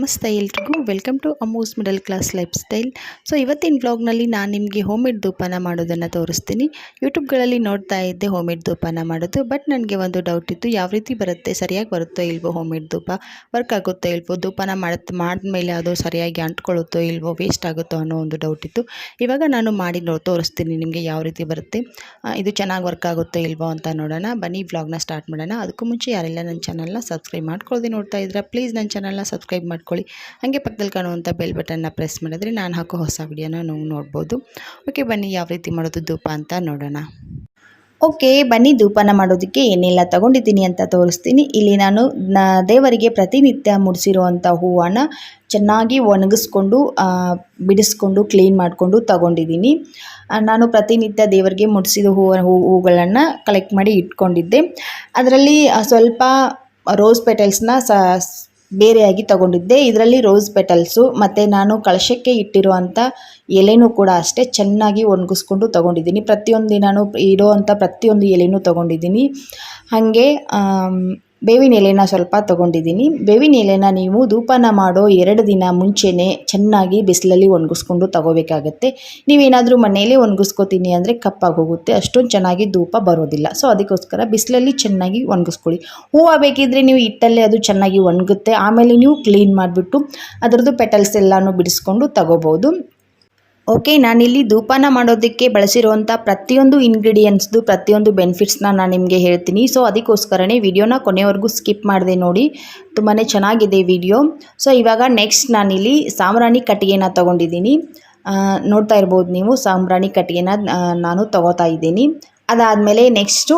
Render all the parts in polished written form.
ನಮಸ್ತೆ ಎಲ್ರಿಗೂ welcome to Ammu's middle class lifestyle. So ಇವತ್ತಿನ ವ್ಲಾಗ್ನಲ್ಲಿ ನಾನು ನಿಮಗೆ ಹೋಮ್ ಮೇಡ್ ಧೂಪನ ಮಾಡೋದನ್ನು ತೋರಿಸ್ತೀನಿ. ಯೂಟ್ಯೂಬ್ಗಳಲ್ಲಿ ನೋಡ್ತಾ ಇದ್ದೆ ಹೋಮ್ ಮೇಡ್ ಧೂಪನ ಮಾಡೋದು. ಬಟ್ ನನಗೆ ಒಂದು ಡೌಟ್ ಇತ್ತು, ಯಾವ ರೀತಿ ಬರುತ್ತೆ, ಸರಿಯಾಗಿ ಬರುತ್ತೋ ಇಲ್ವೋ, ಹೋಮ್ ಮೇಡ್ ಧೂಪ ವರ್ಕ್ ಆಗುತ್ತೋ ಇಲ್ವೋ, ಧೂಪನ ಮಾಡಿದ್ಮೇಲೆ ಅದು ಸರಿಯಾಗಿ ಅಂಟ್ಕೊಳ್ಳುತ್ತೋ ಇಲ್ವೋ, ವೇಸ್ಟ್ ಆಗುತ್ತೋ ಅನ್ನೋ ಒಂದು ಡೌಟ್ ಇತ್ತು. ಇವಾಗ ನಾನು ಮಾಡಿ ತೋರಿಸ್ತೀನಿ ನಿಮಗೆ ಯಾವ ರೀತಿ ಬರುತ್ತೆ, ಇದು ಚೆನ್ನಾಗಿ ವರ್ಕ್ ಆಗುತ್ತೋ ಇಲ್ವೋ ಅಂತ ನೋಡೋಣ. ಬನ್ನಿ ವ್ಲಾಗ್ನ ಸ್ಟಾರ್ಟ್ ಮಾಡೋಣ. ಅದಕ್ಕೂ ಮುಂಚೆ ಯಾರೆಲ್ಲ ನನ್ನ ಚಾನಲ್ನ ಸಬ್ಸ್ಕ್ರೈಬ್ ಮಾಡ್ಕೊಳ್ಳೋದೇ ನೋಡ್ತಾ ಇದ್ರೆ ಪ್ಲೀಸ್ ನನ್ನ ಚಾನಲ್ನ ಸಬ್ಸ್ಕ್ರೈಬ್ ಮಾಡ್ಕೊಳ್ಳಿ. ಹಾಗೆ ಪಕ್ಕದಲ್ಲಿ ಕಾಣುವಂಥ ಬೆಲ್ ಬಟನ್ನ ಪ್ರೆಸ್ ಮಾಡಿದ್ರೆ ನಾನು ಹಾಕೋ ಹೊಸ ವಿಡಿಯೋನ ನೀವು ನೋಡ್ಬೋದು. ಓಕೆ, ಬನ್ನಿ ಯಾವ ರೀತಿ ಮಾಡೋದು ಧೂಪ ಅಂತ ನೋಡೋಣ. ಓಕೆ, ಬನ್ನಿ ಧೂಪನ ಮಾಡೋದಕ್ಕೆ ಏನೆಲ್ಲ ತಗೊಂಡಿದ್ದೀನಿ ಅಂತ ತೋರಿಸ್ತೀನಿ. ಇಲ್ಲಿ ನಾನು ದೇವರಿಗೆ ಪ್ರತಿನಿತ್ಯ ಮುಡಿಸಿರುವಂಥ ಹೂವನ್ನು ಚೆನ್ನಾಗಿ ಒಣಗಿಸ್ಕೊಂಡು ಬಿಡಿಸ್ಕೊಂಡು ಕ್ಲೀನ್ ಮಾಡಿಕೊಂಡು ತಗೊಂಡಿದ್ದೀನಿ. ನಾನು ಪ್ರತಿನಿತ್ಯ ದೇವರಿಗೆ ಮುಡಿಸಿದ ಹೂಗಳನ್ನು ಕಲೆಕ್ಟ್ ಮಾಡಿ ಇಟ್ಕೊಂಡಿದ್ದೆ. ಅದರಲ್ಲಿ ಸ್ವಲ್ಪ ರೋಸ್ ಪೆಟಲ್ಸ್ನ ಬೇರೆಯಾಗಿ ತಗೊಂಡಿದ್ದೆ. ಇದರಲ್ಲಿ ರೋಸ್ ಪೆಟಲ್ಸು ಮತ್ತು ನಾನು ಕಳಶಕ್ಕೆ ಇಟ್ಟಿರುವಂಥ ಎಲೆನೂ ಕೂಡ ಅಷ್ಟೇ ಚೆನ್ನಾಗಿ ಒಣಗಿಸ್ಕೊಂಡು ತೊಗೊಂಡಿದ್ದೀನಿ. ಪ್ರತಿಯೊಂದು ದಿನವೂ ಇರೋವಂಥ ಪ್ರತಿಯೊಂದು ಎಲೆನೂ ತೊಗೊಂಡಿದ್ದೀನಿ. ಹಾಗೆ ಬೇವಿನ ಎಲೆನ ಸ್ವಲ್ಪ ತೊಗೊಂಡಿದ್ದೀನಿ. ಬೇವಿನ ಎಲೆನ ನೀವು ಧೂಪನ ಮಾಡೋ 2 ದಿನ ಮುಂಚೆನೇ ಚೆನ್ನಾಗಿ ಬಿಸಿಲಲ್ಲಿ ಒಣಗಿಸ್ಕೊಂಡು ತೊಗೋಬೇಕಾಗತ್ತೆ. ನೀವೇನಾದರೂ ಮನೆಯಲ್ಲೇ ಒಣಗಿಸ್ಕೋತೀನಿ ಅಂದರೆ ಕಪ್ಪಾಗಿ ಹೋಗುತ್ತೆ, ಅಷ್ಟೊಂದು ಚೆನ್ನಾಗಿ ಧೂಪ ಬರೋದಿಲ್ಲ. ಸೊ ಅದಕ್ಕೋಸ್ಕರ ಬಿಸಿಲಲ್ಲಿ ಚೆನ್ನಾಗಿ ಒಣಗಿಸ್ಕೊಳ್ಳಿ. ಹೂವು ಬೇಕಿದ್ದರೆ ನೀವು ಇಟ್ಟಲ್ಲೇ ಅದು ಚೆನ್ನಾಗಿ ಒಣಗುತ್ತೆ. ಆಮೇಲೆ ನೀವು ಕ್ಲೀನ್ ಮಾಡಿಬಿಟ್ಟು ಅದರದ್ದು ಪೆಟಲ್ಸ್ ಎಲ್ಲನೂ ಬಿಡಿಸ್ಕೊಂಡು ತಗೋಬೋದು. ಓಕೆ, ನಾನಿಲ್ಲಿ ಧೂಪನ ಮಾಡೋದಕ್ಕೆ ಬಳಸಿರುವಂಥ ಪ್ರತಿಯೊಂದು ಇಂಗ್ರೀಡಿಯೆಂಟ್ಸ್ದು ಪ್ರತಿಯೊಂದು ಬೆನಿಫಿಟ್ಸ್ನ ನಾನು ನಿಮಗೆ ಹೇಳ್ತೀನಿ. ಸೊ ಅದಕ್ಕೋಸ್ಕರನೇ ವಿಡಿಯೋನ ಕೊನೆವರೆಗೂ ಸ್ಕಿಪ್ ಮಾಡಿದೆ ನೋಡಿ, ತುಂಬಾ ಚೆನ್ನಾಗಿದೆ ವಿಡಿಯೋ. ಸೊ ಇವಾಗ ನೆಕ್ಸ್ಟ್ ನಾನಿಲ್ಲಿ ಸಾಂಬ್ರಾಣಿ ಕಟ್ಟಿಗೆನ ತೊಗೊಂಡಿದ್ದೀನಿ. ನೋಡ್ತಾ ಇರ್ಬೋದು ನೀವು, ಸಾಂಬ್ರಾಣಿ ಕಟ್ಟಿಗೆನ ನಾನು ತೊಗೋತಾ ಇದ್ದೀನಿ. ಅದಾದಮೇಲೆ ನೆಕ್ಸ್ಟು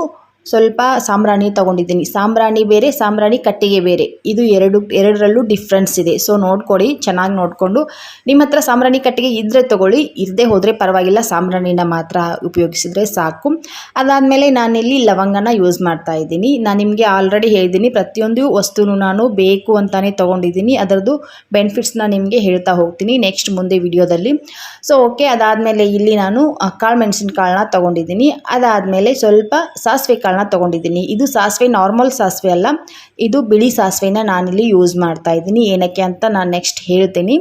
ಸ್ವಲ್ಪ ಸಾಂಬ್ರಾಣಿ ತೊಗೊಂಡಿದ್ದೀನಿ. ಸಾಂಬ್ರಾಣಿ ಬೇರೆ, ಸಾಂಬ್ರಾಣಿ ಕಟ್ಟಿಗೆ ಬೇರೆ, ಇದು ಎರಡರಲ್ಲೂ ಡಿಫ್ರೆನ್ಸ್ ಇದೆ. ಸೊ ನೋಡ್ಕೊಳ್ಳಿ, ಚೆನ್ನಾಗಿ ನೋಡಿಕೊಂಡು. ನಿಮ್ಮ ಹತ್ರ ಸಾಂಬ್ರಾಣಿ ಕಟ್ಟಿಗೆ ಇದ್ದರೆ ತೊಗೊಳ್ಳಿ, ಇರದೇ ಹೋದರೆ ಪರವಾಗಿಲ್ಲ, ಸಾಂಬ್ರಾಣಿನ ಮಾತ್ರ ಉಪಯೋಗಿಸಿದರೆ ಸಾಕು. ಅದಾದಮೇಲೆ ನಾನಿಲ್ಲಿ ಲವಂಗನ ಯೂಸ್ ಮಾಡ್ತಾ ಇದ್ದೀನಿ. ನಾನು ನಿಮಗೆ ಆಲ್ರೆಡಿ ಹೇಳಿದ್ದೀನಿ, ಪ್ರತಿಯೊಂದು ವಸ್ತುನೂ ನಾನು ಬೇಕು ಅಂತಲೇ ತೊಗೊಂಡಿದ್ದೀನಿ. ಅದರದ್ದು ಬೆನಿಫಿಟ್ಸ್ನ ನಿಮಗೆ ಹೇಳ್ತಾ ಹೋಗ್ತೀನಿ ನೆಕ್ಸ್ಟ್ ಮುಂದೆ ವಿಡಿಯೋದಲ್ಲಿ. ಸೊ ಓಕೆ, ಅದಾದಮೇಲೆ ಇಲ್ಲಿ ನಾನು ಕಾಳು ಮೆಣಸಿನಕಾಳನ್ನ ತೊಗೊಂಡಿದ್ದೀನಿ. ಅದಾದಮೇಲೆ ಸ್ವಲ್ಪ ಸಾಸಿವೆ ಕಾಳನ್ನ ತೊಗೊಂಡಿದ್ದೀನಿ. ಇದು ಸಾಸಿವೆ ನಾರ್ಮಲ್ ಸಾಸಿವೆ ಅಲ್ಲ, ಇದು ಬಿಳಿ ಸಾಸಿವೆನ ನಾನಿಲ್ಲಿ ಯೂಸ್ ಮಾಡ್ತಾ ಇದ್ದೀನಿ. ಏನಕ್ಕೆ ಅಂತ ನಾನು ನೆಕ್ಸ್ಟ್ ಹೇಳ್ತೀನಿ.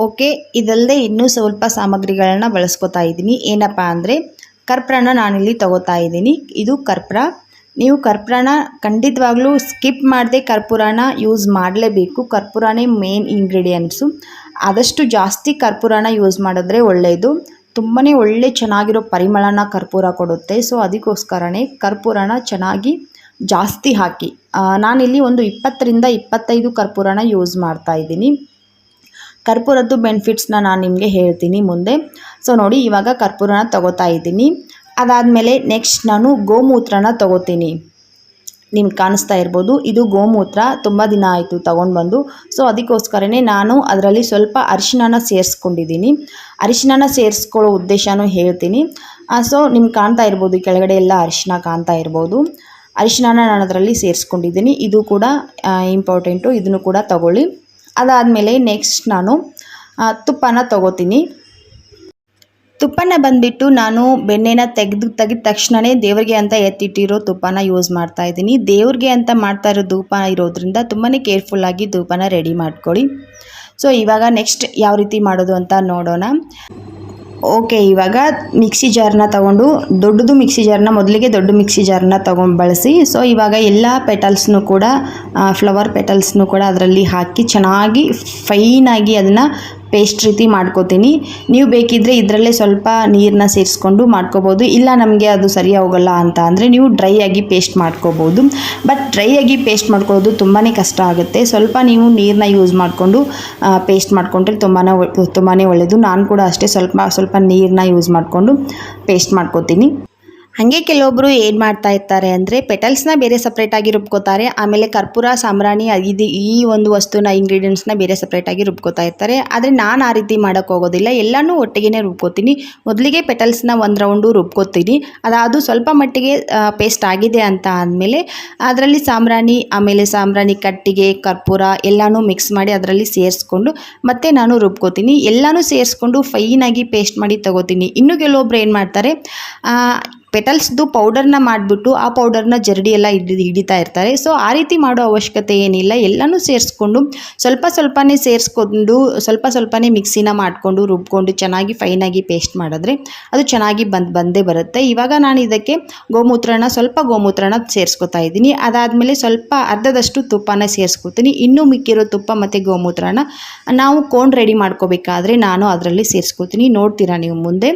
ಓಕೆ, ಇದಲ್ಲದೆ ಇನ್ನೂ ಸ್ವಲ್ಪ ಸಾಮಗ್ರಿಗಳನ್ನ ಬಳಸ್ಕೊತಾ ಇದ್ದೀನಿ. ಏನಪ್ಪ ಅಂದರೆ ಕರ್ಪೂರನ ನಾನಿಲ್ಲಿ ತಗೋತಾ ಇದ್ದೀನಿ. ಇದು ಕರ್ಪೂರ. ನೀವು ಕರ್ಪೂರನ ಖಂಡಿತವಾಗ್ಲೂ ಸ್ಕಿಪ್ ಮಾಡದೆ ಕರ್ಪೂರನ ಯೂಸ್ ಮಾಡಲೇಬೇಕು. ಕರ್ಪೂರನೇ ಮೇನ್ ಇಂಗ್ರೀಡಿಯೆಂಟ್ಸು. ಆದಷ್ಟು ಜಾಸ್ತಿ ಕರ್ಪೂರನ ಯೂಸ್ ಮಾಡಿದ್ರೆ ಒಳ್ಳೆಯದು. ತುಂಬಾ ಒಳ್ಳೆ ಚೆನ್ನಾಗಿರೋ ಪರಿಮಳನ ಕರ್ಪೂರ ಕೊಡುತ್ತೆ. ಸೊ ಅದಕ್ಕೋಸ್ಕರನೇ ಕರ್ಪೂರನ ಚೆನ್ನಾಗಿ ಜಾಸ್ತಿ ಹಾಕಿ. ನಾನಿಲ್ಲಿ ಒಂದು 20ರಿಂದ 25 ಕರ್ಪೂರನ ಯೂಸ್ ಮಾಡ್ತಾ ಇದ್ದೀನಿ. ಕರ್ಪೂರದ್ದು ಬೆನಿಫಿಟ್ಸ್ನ ನಾನು ನಿಮಗೆ ಹೇಳ್ತೀನಿ ಮುಂದೆ. ಸೊ ನೋಡಿ, ಇವಾಗ ಕರ್ಪೂರನ ತಗೋತಾ ಇದ್ದೀನಿ. ಅದಾದಮೇಲೆ ನೆಕ್ಸ್ಟ್ ನಾನು ಗೋಮೂತ್ರನ ತಗೋತೀನಿ. ನಿಮ್ಗೆ ಕಾಣಿಸ್ತಾ ಇರ್ಬೋದು, ಇದು ಗೋಮೂತ್ರ. ತುಂಬ ದಿನ ಆಯಿತು ತೊಗೊಂಡು ಬಂದು. ಸೊ ಅದಕ್ಕೋಸ್ಕರನೇ ನಾನು ಅದರಲ್ಲಿ ಸ್ವಲ್ಪ ಅರಿಶಿಣನ ಸೇರಿಸ್ಕೊಂಡಿದ್ದೀನಿ. ಅರಿಶಿಣನ ಸೇರಿಸ್ಕೊಳ್ಳೋ ಉದ್ದೇಶನೂ ಹೇಳ್ತೀನಿ. ಸೊ ನಿಮ್ಗೆ ಕಾಣ್ತಾ ಇರ್ಬೋದು, ಕೆಳಗಡೆ ಎಲ್ಲ ಅರಿಶಿಣ ಕಾಣ್ತಾ ಇರ್ಬೋದು. ಅರಿಶಿಣನ ನಾನು ಅದರಲ್ಲಿ ಸೇರಿಸ್ಕೊಂಡಿದ್ದೀನಿ. ಇದು ಕೂಡ ಇಂಪಾರ್ಟೆಂಟು, ಇದನ್ನು ಕೂಡ ತಗೊಳ್ಳಿ. ಅದಾದಮೇಲೆ ನೆಕ್ಸ್ಟ್ ನಾನು ತುಪ್ಪನ ತಗೋತೀನಿ. ತುಪ್ಪನ ಬಂದುಬಿಟ್ಟು ನಾನು ಬೆಣ್ಣೆನ ತೆಗೆದ ತಕ್ಷಣವೇ ದೇವರಿಗೆ ಅಂತ ಎತ್ತಿಟ್ಟಿರೋ ತುಪ್ಪನ ಯೂಸ್ ಮಾಡ್ತಾ ಇದ್ದೀನಿ. ದೇವ್ರಿಗೆ ಅಂತ ಮಾಡ್ತಾ ಇರೋ ಧೂಪ ಇರೋದ್ರಿಂದ ತುಂಬಾ ಕೇರ್ಫುಲ್ಲಾಗಿ ಧೂಪನ ರೆಡಿ ಮಾಡ್ಕೊಳ್ಳಿ. ಸೊ ಇವಾಗ ನೆಕ್ಸ್ಟ್ ಯಾವ ರೀತಿ ಮಾಡೋದು ಅಂತ ನೋಡೋಣ. ಓಕೆ, ಇವಾಗ ಮಿಕ್ಸಿ ಜಾರ್ನ ತೊಗೊಂಡು, ದೊಡ್ಡದು ಮಿಕ್ಸಿ ಜಾರ್ನ, ಮೊದಲಿಗೆ ದೊಡ್ಡ ಮಿಕ್ಸಿ ಜಾರ್ನ ತೊಗೊಂಡು ಬಳಸಿ. ಸೊ ಇವಾಗ ಎಲ್ಲ ಪೆಟಲ್ಸ್ನೂ ಕೂಡ, ಫ್ಲವರ್ ಪೆಟಲ್ಸ್ನೂ ಕೂಡ ಅದರಲ್ಲಿ ಹಾಕಿ ಚೆನ್ನಾಗಿ ಫೈನಾಗಿ ಅದನ್ನು ಪೇಸ್ಟ್ ರೀತಿ ಮಾಡ್ಕೋತೀನಿ. ನೀವು ಬೇಕಿದ್ದರೆ ಇದರಲ್ಲೇ ಸ್ವಲ್ಪ ನೀರನ್ನ ಸೇರಿಸ್ಕೊಂಡು ಮಾಡ್ಕೋಬೋದು. ಇಲ್ಲ ನಮಗೆ ಅದು ಸರಿ ಹೋಗಲ್ಲ ಅಂತ ಅಂದರೆ ನೀವು ಡ್ರೈ ಆಗಿ ಪೇಸ್ಟ್ ಮಾಡ್ಕೋಬೋದು. ಬಟ್ ಡ್ರೈ ಆಗಿ ಪೇಸ್ಟ್ ಮಾಡ್ಕೊಳ್ಳೋದು ತುಂಬಾ ಕಷ್ಟ ಆಗುತ್ತೆ. ಸ್ವಲ್ಪ ನೀವು ನೀರನ್ನ ಯೂಸ್ ಮಾಡಿಕೊಂಡು ಪೇಸ್ಟ್ ಮಾಡಿಕೊಂಡ್ರೆ ತುಂಬಾ ಒಳ್ಳೆಯದು. ನಾನು ಕೂಡ ಅಷ್ಟೇ ಸ್ವಲ್ಪ ನೀರನ್ನ ಯೂಸ್ ಮಾಡಿಕೊಂಡು ಪೇಸ್ಟ್ ಮಾಡ್ಕೋತೀನಿ. ಹಾಗೆ ಕೆಲವೊಬ್ಬರು ಏನು ಮಾಡ್ತಾ ಇರ್ತಾರೆ ಅಂದರೆ ಪೆಟಲ್ಸ್ನ ಬೇರೆ ಸಪ್ರೇಟಾಗಿ ರುಬ್ಕೋತಾರೆ, ಆಮೇಲೆ ಕರ್ಪೂರ, ಸಾಂಬ್ರಾಣಿ ಈ ಒಂದು ವಸ್ತುನ ಇಂಗ್ರೀಡಿಯೆಂಟ್ಸ್ನ ಬೇರೆ ಸಪ್ರೇಟಾಗಿ ರುಬ್ಕೋತಾ ಇರ್ತಾರೆ. ಆದರೆ ನಾನು ಆ ರೀತಿ ಮಾಡೋಕ್ಕೆ ಹೋಗೋದಿಲ್ಲ, ಎಲ್ಲನೂ ಒಟ್ಟಿಗೆ ರುಬ್ಕೋತೀನಿ. ಮೊದಲಿಗೆ ಪೆಟಲ್ಸ್ನ ಒಂದು ರೌಂಡು ರುಬ್ಕೋತೀನಿ. ಅದು ಸ್ವಲ್ಪ ಮಟ್ಟಿಗೆ ಪೇಸ್ಟ್ ಆಗಿದೆ ಅಂತ ಆದಮೇಲೆ ಅದರಲ್ಲಿ ಸಾಂಬ್ರಾಣಿ, ಆಮೇಲೆ ಸಾಂಬ್ರಾಣಿ ಕಟ್ಟಿಗೆ, ಕರ್ಪೂರ ಎಲ್ಲನೂ ಮಿಕ್ಸ್ ಮಾಡಿ ಅದರಲ್ಲಿ ಸೇರಿಸ್ಕೊಂಡು ಮತ್ತೆ ನಾನು ರುಬ್ಕೋತೀನಿ. ಎಲ್ಲನೂ ಸೇರಿಸ್ಕೊಂಡು ಫೈನಾಗಿ ಪೇಸ್ಟ್ ಮಾಡಿ ತಗೋತೀನಿ. ಇನ್ನು ಕೆಲವೊಬ್ರು ಏನು ಮಾಡ್ತಾರೆ, ಪೆಟಲ್ಸ್ದು ಪೌಡರ್ನ ಮಾಡಿಬಿಟ್ಟು ಆ ಪೌಡರ್ನ ಜರಡಿ ಎಲ್ಲ ಹಿಡಿತಾ ಇರ್ತಾರೆ. ಸೊ ಆ ರೀತಿ ಮಾಡೋ ಅವಶ್ಯಕತೆ ಏನಿಲ್ಲ. ಎಲ್ಲನೂ ಸೇರಿಸ್ಕೊಂಡು ಸ್ವಲ್ಪನೇ ಸೇರಿಸ್ಕೊಂಡು ಸ್ವಲ್ಪನೇ ಮಿಕ್ಸಿನ ಮಾಡಿಕೊಂಡು ರುಬ್ಕೊಂಡು ಚೆನ್ನಾಗಿ ಫೈನಾಗಿ ಪೇಸ್ಟ್ ಮಾಡಿದ್ರೆ ಅದು ಚೆನ್ನಾಗಿ ಬಂದೇ ಬರುತ್ತೆ. ಇವಾಗ ನಾನು ಇದಕ್ಕೆ ಸ್ವಲ್ಪ ಗೋಮೂತ್ರನ ಸೇರಿಸ್ಕೊತಾ ಇದ್ದೀನಿ. ಅದಾದಮೇಲೆ ಸ್ವಲ್ಪ ಅರ್ಧದಷ್ಟು ತುಪ್ಪನ ಸೇರಿಸ್ಕೊತೀನಿ. ಇನ್ನೂ ಮಿಕ್ಕಿರೋ ತುಪ್ಪ ಮತ್ತು ಗೋಮೂತ್ರನ ನಾವು ಕೋನ್ ರೆಡಿ ಮಾಡ್ಕೋಬೇಕಾದ್ರೆ ನಾನು ಅದರಲ್ಲಿ ಸೇರಿಸ್ಕೊತೀನಿ. ನೋಡ್ತೀರಾ ನೀವು ಮುಂದೆ.